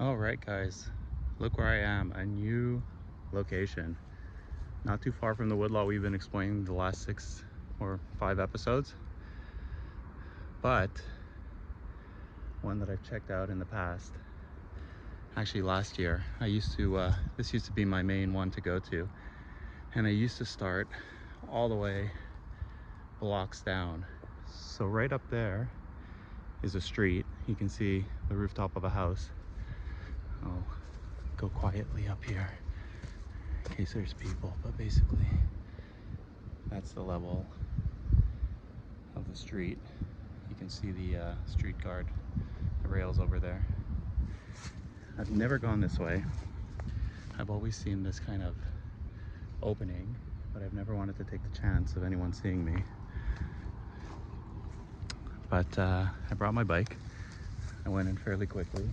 All right, guys, look where I am. A new location, not too far from the woodlot we've been exploring the last 6 or 5 episodes, but one that I've checked out in the past. Actually, last year I used to this used to be my main one to go to, and I used to start all the way blocks down. So right up there is a street. You can see the rooftop of a house. I'll go quietly up here in case there's people, but basically that's the level of the street. You can see the street guard, the rails over there. I've never gone this way. I've always seen this kind of opening, but I've never wanted to take the chance of anyone seeing me. But I brought my bike. I went in fairly quickly,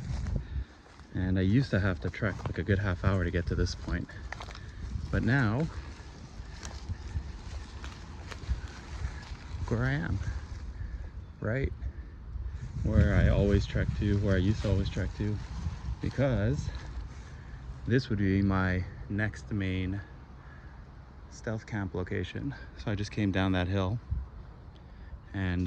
and I used to have to trek like a good half hour to get to this point, but now where I am, right where I always trek to, where I used to always trek to, because this would be my next main stealth camp location. So I just came down that hill and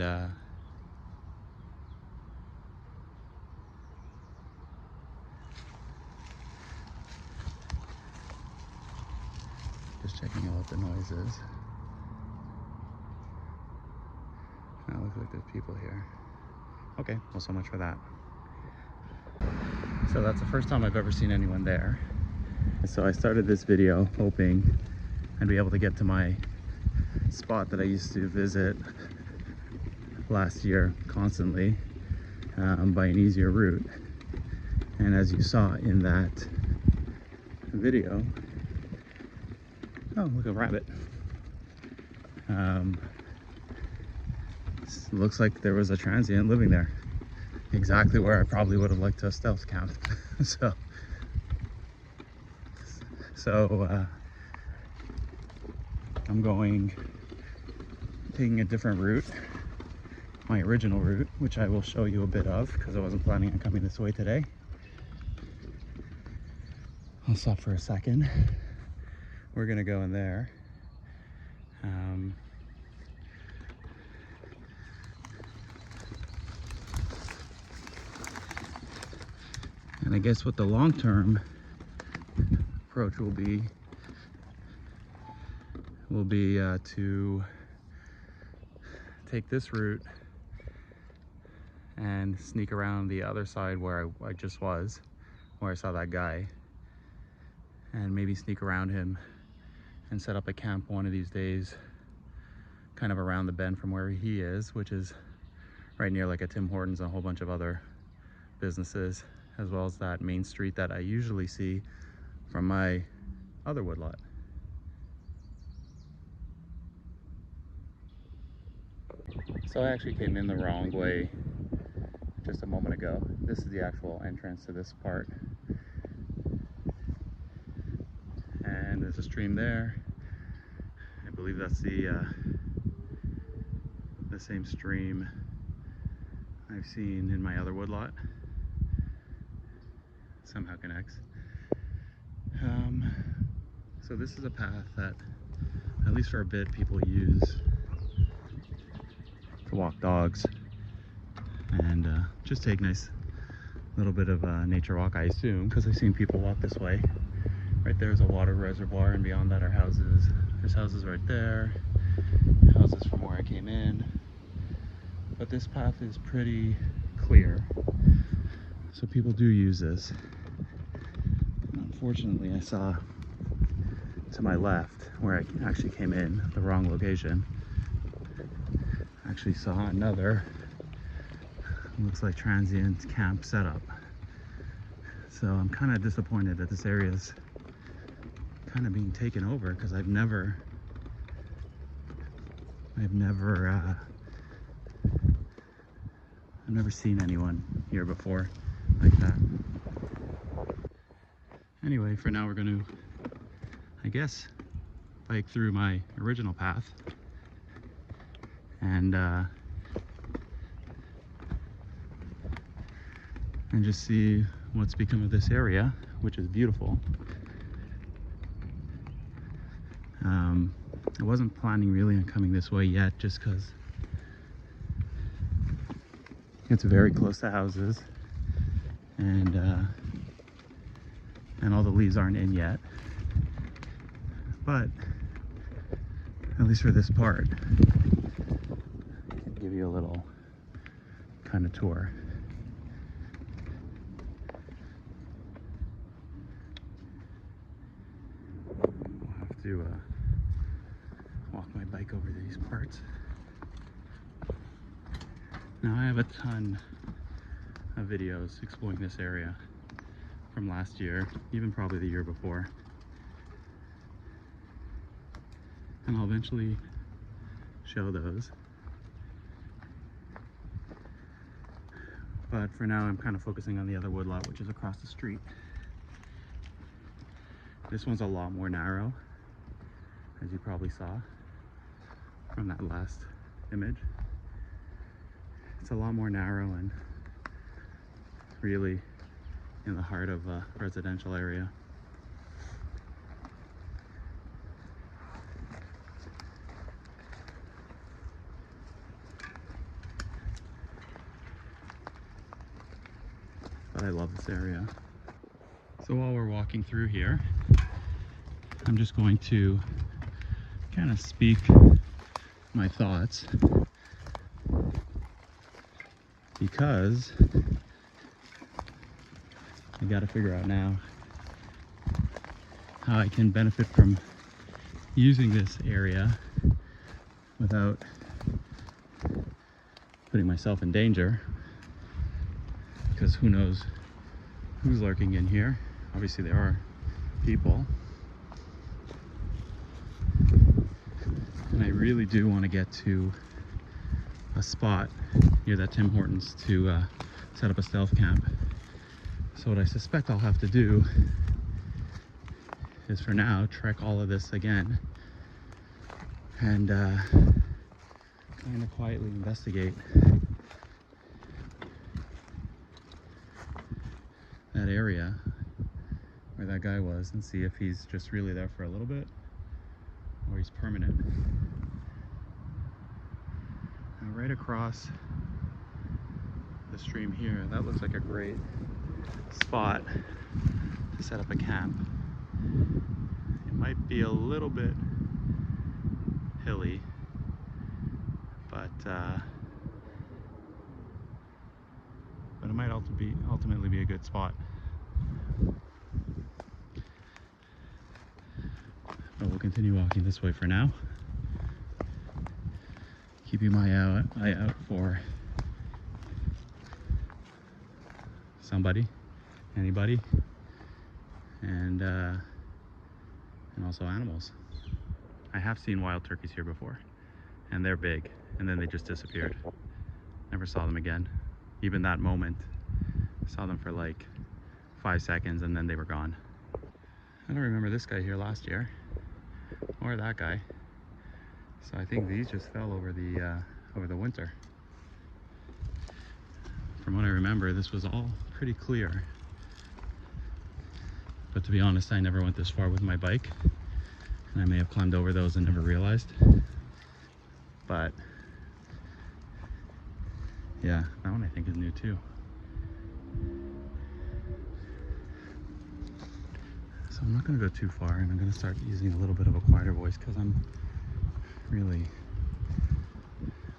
just checking out what the noise is. Oh, looks like there's people here. Okay, well, so much for that. So that's the first time I've ever seen anyone there. So I started this video hoping I'd be able to get to my spot that I used to visit last year constantly by an easier route. And as you saw in that video, oh, look, a rabbit. Looks like there was a transient living there, exactly where I probably would have liked to stealth camp. so I'm taking a different route, my original route, which I will show you a bit of because I wasn't planning on coming this way today. I'll stop for a second. We're gonna go in there. And I guess what the long-term approach will be to take this route and sneak around the other side where I just was, where I saw that guy, and maybe sneak around him and set up a camp one of these days kind of around the bend from where he is, which is right near like a Tim Hortons and a whole bunch of other businesses, as well as that main street that I usually see from my other woodlot. So I actually came in the wrong way just a moment ago. This is the actual entrance to this part. And there's a stream there. I believe that's the same stream I've seen in my other woodlot. Somehow connects. So this is a path that, at least for a bit, people use to walk dogs and just take nice little bit of a nature walk, I assume, because I've seen people walk this way. Right there's a water reservoir, and beyond that are houses. There's houses right there, houses from where I came in. But this path is pretty clear, so people do use this. Unfortunately, I saw to my left, where I actually came in, the wrong location. I actually saw another, looks like transient camp setup. So I'm kind of disappointed that this area is kind of being taken over, because I've never seen anyone here before like that. Anyway, for now we're going to, I guess, bike through my original path and just see what's become of this area, which is beautiful. I wasn't planning really on coming this way yet, just because it's very close to houses, and all the leaves aren't in yet. But at least for this part, I'll give you a little kind of tour. I'll have to walk my bike over these parts. Now, I have a ton of videos exploring this area from last year, even probably the year before. And I'll eventually show those. But for now, I'm kind of focusing on the other woodlot, which is across the street. This one's a lot more narrow, as you probably saw from that last image. It's a lot more narrow and really in the heart of a residential area. But I love this area. So while we're walking through here, I'm just going to kind of speak my thoughts, because I got to figure out now how I can benefit from using this area without putting myself in danger, because who knows who's lurking in here. Obviously there are people, and I really do want to get to a spot near that Tim Hortons to set up a stealth camp. So what I suspect I'll have to do is, for now, trek all of this again and kind of quietly investigate that area where that guy was, and see if he's just really there for a little bit or he's permanent. Now, right across the stream here, that looks like a great spot to set up a camp. It might be a little bit hilly, but it might ultimately be a good spot. But we'll continue walking this way for now. Keeping my eye out for somebody, anybody, and also animals. I have seen wild turkeys here before, and they're big, and then they just disappeared. Never saw them again. Even that moment, saw them for like 5 seconds, and then they were gone. I don't remember this guy here last year, or that guy. So I think these just fell over the winter. From what I remember, this was all pretty clear. But to be honest, I never went this far with my bike, and I may have climbed over those and never realized. But yeah, that one I think is new too. So I'm not going to go too far, and I'm going to start using a little bit of a quieter voice, because I'm really,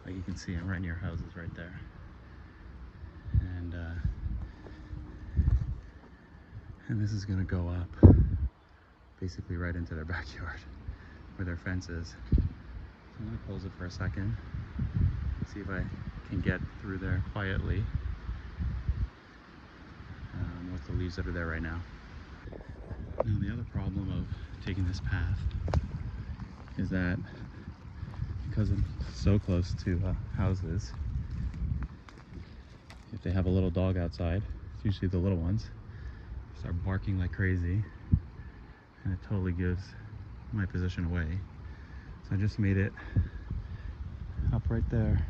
like you can see, I'm right near houses right there. And this is going to go up basically right into their backyard where their fence is. So I'm going to close it for a second, see if I can get through there quietly with the leaves that are there right now. Now, the other problem of taking this path is that because I'm so close to houses, if they have a little dog outside, it's usually the little ones, start barking like crazy, and it totally gives my position away. So I just made it up right there,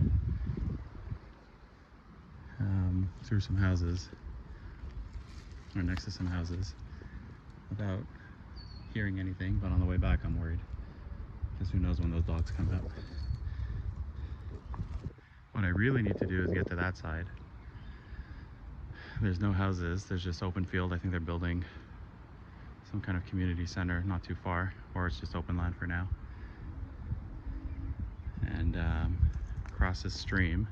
through some houses, or next to some houses without hearing anything, but on the way back I'm worried because who knows when those dogs come out. What I really need to do is get to that side. There's no houses, there's just open field. I think they're building some kind of community center not too far, or it's just open land for now. And across this stream.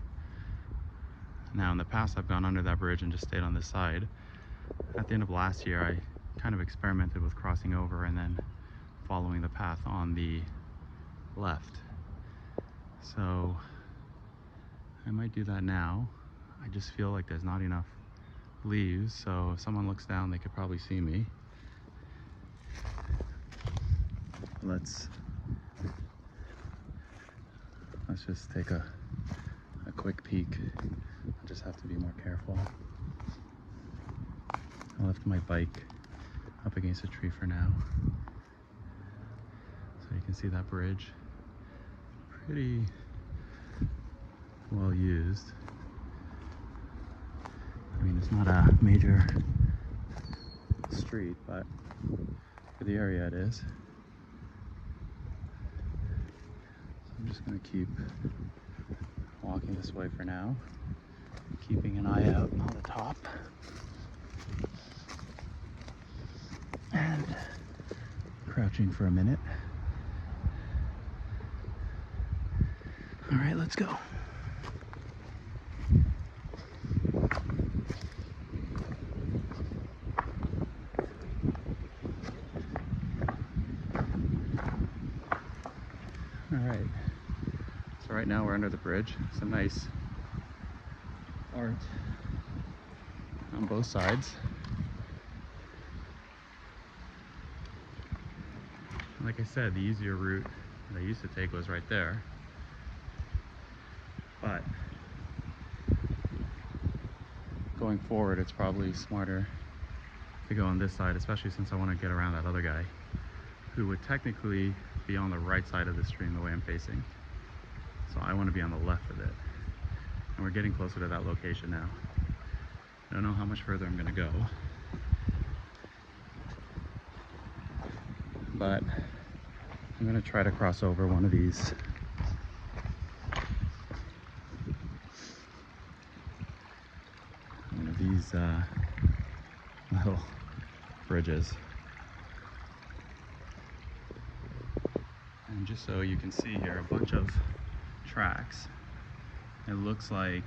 Now in the past I've gone under that bridge and just stayed on this side. At the end of last year I kind of experimented with crossing over and then following the path on the left. So I might do that now. I just feel like there's not enough leaves, so if someone looks down they could probably see me. Let's just take a quick peek. I just have to be more careful. I left my bike up against a tree for now, so you can see that bridge. Pretty well used. I mean, it's not a major street, but for the area it is. So I'm just gonna keep walking this way for now, keeping an eye out on the top. And crouching for a minute. All right, let's go. All right, so right now we're under the bridge. Some nice art on both sides. Like I said, the easier route that I used to take was right there. But going forward, it's probably smarter to go on this side, especially since I want to get around that other guy who would technically be on the right side of the stream the way I'm facing. So I want to be on the left of it. And we're getting closer to that location now. I don't know how much further I'm going to go, but I'm going to try to cross over one of these little bridges. And just so you can see here, a bunch of tracks. It looks like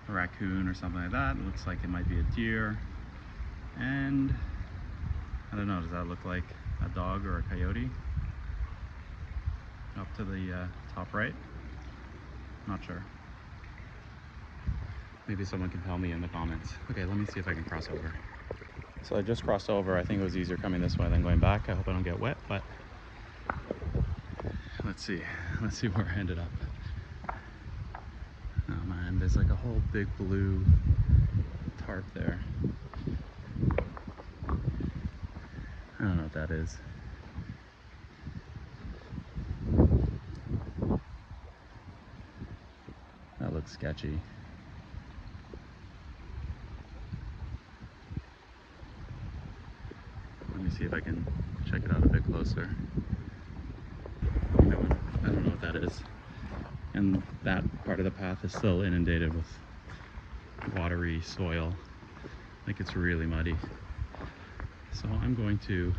a raccoon or something like that. It looks like it might be a deer. And I don't know, does that look like a dog or a coyote? Up to the top right? Not sure. Maybe someone can tell me in the comments. Okay, let me see if I can cross over. So I just crossed over. I think it was easier coming this way than going back. I hope I don't get wet, but let's see where I ended up. Oh man, there's like a whole big blue tarp there. I don't know what that is. That looks sketchy. Let me see if I can check it out a bit closer. You know what? I don't know what that is. And that part of the path is still inundated with watery soil. Like it's really muddy. So I'm going to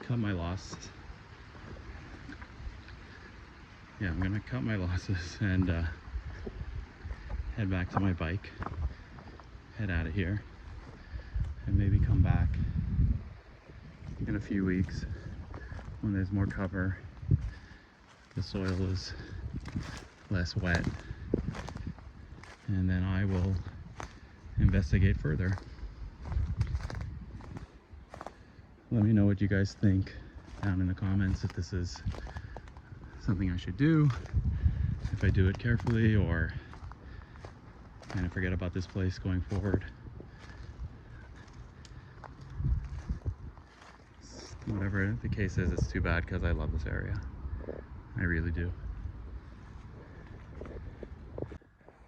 cut my losses. Yeah, I'm gonna cut my losses and head back to my bike, head out of here, and maybe come back in a few weeks when there's more cover, the soil is less wet, and then I will investigate further. Let me know what you guys think down in the comments, if this is something I should do, if I do it carefully or kind of forget about this place going forward. Whatever the case is, it's too bad because I love this area. I really do.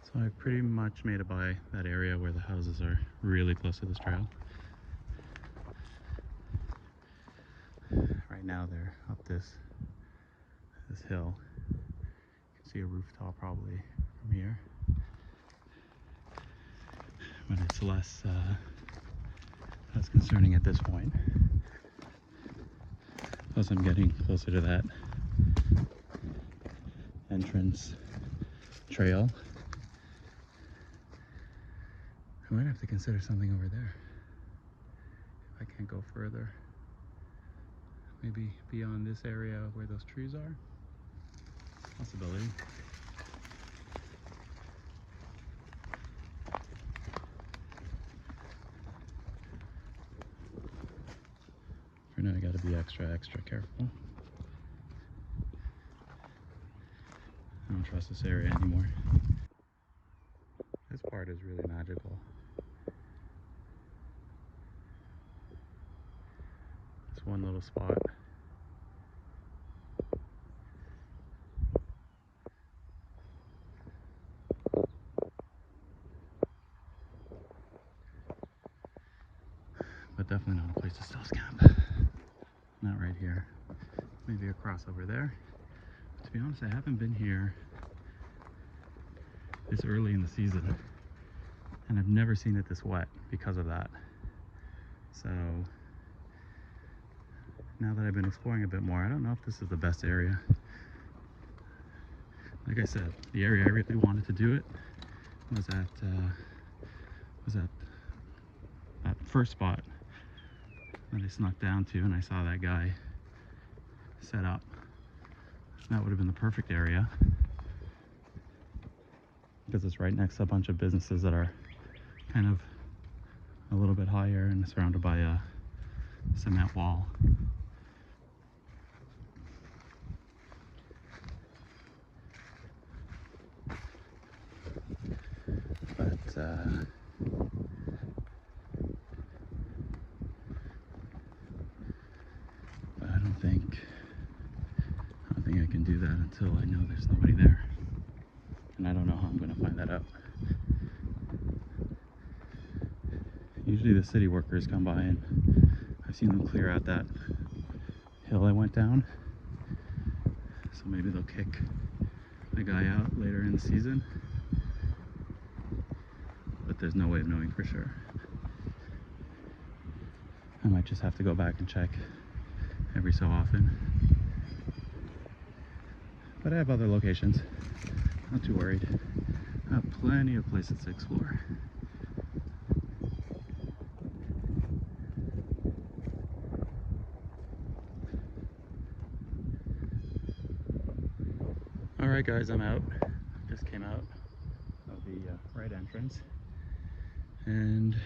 So So I pretty much made it by that area where the houses are really close to this trail. Right now they're up this hill. You can see a rooftop probably from here, but it's less concerning at this point. Plus I'm getting closer to that entrance trail. I might have to consider something over there if I can't go further. Maybe beyond this area where those trees are. Possibility. For now I gotta be extra careful. I don't trust this area anymore. This part is really magical. This one little spot. But definitely not a place to stealth camp. Not right here. Maybe across over there. But to be honest, I haven't been here this early in the season, and I've never seen it this wet because of that. So now that I've been exploring a bit more, I don't know if this is the best area. Like I said, the area I really wanted to do it was at that first spot that I snuck down to, and I saw that guy set up. That would have been the perfect area because it's right next to a bunch of businesses that are kind of a little bit higher and surrounded by a cement wall. But I don't think I can do that until I know there's nobody there, and I don't know how I'm going to find that out. Usually the city workers come by, and I've seen them clear out that hill I went down, so maybe they'll kick the guy out later in the season, but there's no way of knowing for sure. I might just have to go back and check every so often. But I have other locations. Not too worried. I have plenty of places to explore. Alright guys, I'm out. Just came out of the right entrance. And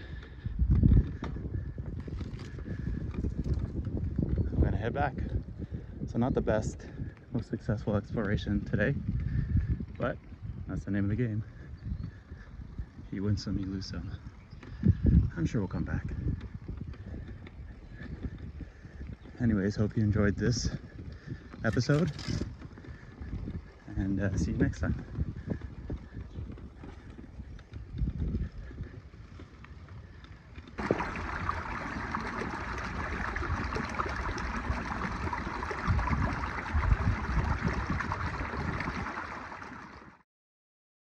I'm gonna head back. So not the best, most successful exploration today, but that's the name of the game. You win some, you lose some. I'm sure we'll come back. Anyways, hope you enjoyed this episode, and see you next time.